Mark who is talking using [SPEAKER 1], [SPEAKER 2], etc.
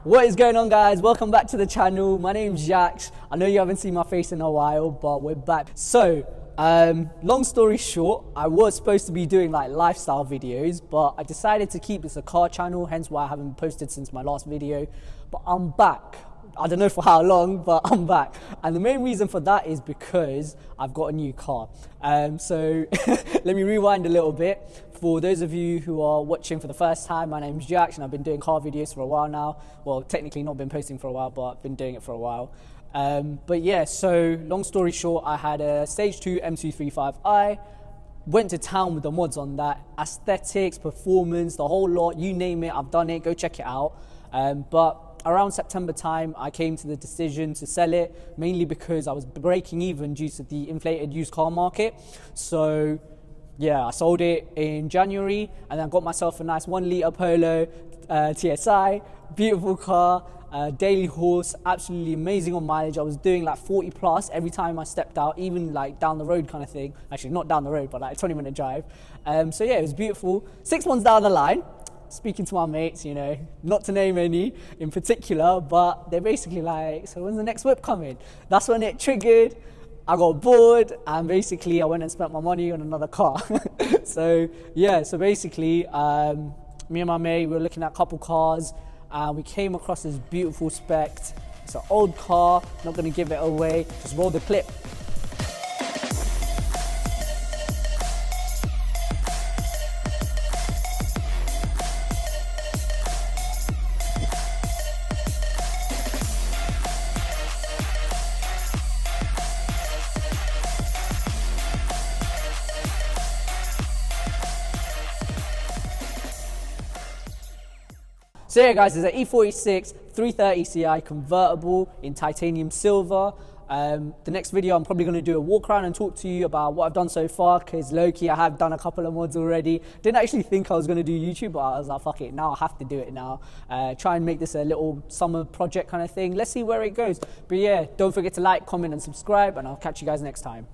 [SPEAKER 1] What is going on, guys? Welcome back to the channel. My name's Jax. I know you haven't seen my face in a while, but we're back. So long story short, I was supposed to be doing like lifestyle videos, but I decided to keep this a car channel, hence why I haven't posted since my last video. But I'm back. I don't know for how long, but I'm back. And the main reason for that is because I've got a new car. So let me rewind a little bit. For those of you who are watching for the first time, my name's Jax and I've been doing car videos for a while now. Well, technically not been posting for a while, but I've been doing it for a while. But yeah, so long story short, I had a stage 2 M235i, went to town with the mods on that, aesthetics, performance, the whole lot, you name it, I've done it, go check it out. But around September time, I came to the decision to sell it, mainly because I was breaking even due to the inflated used car market. So yeah, I sold it in January and then got myself a nice 1 litre Polo TSI, beautiful car, daily horse, absolutely amazing on mileage. I was doing like 40 plus every time I stepped out, even like down the road kind of thing. Actually, not down the road, but like a 20-minute drive. So yeah, it was beautiful. 6 months down the line, speaking to my mates, you know, not to name any in particular, but they're basically like, so when's the next whip coming? That's when it triggered. I got bored and basically I went and spent my money on another car. So yeah, so basically me and my mate, we were looking at a couple cars and we came across this beautiful spec. It's an old car, not gonna give it away, just roll the clip. So yeah guys, it's an E46 330 Ci convertible in titanium silver. The next video I'm probably going to do a walk around and talk to you about what I've done so far, because low-key I have done a couple of mods already. Didn't actually think I was going to do YouTube, but I was like, fuck it, now I have to do it now. Try and make this a little summer project kind of thing. Let's see where it goes. But yeah, don't forget to like, comment and subscribe, and I'll catch you guys next time.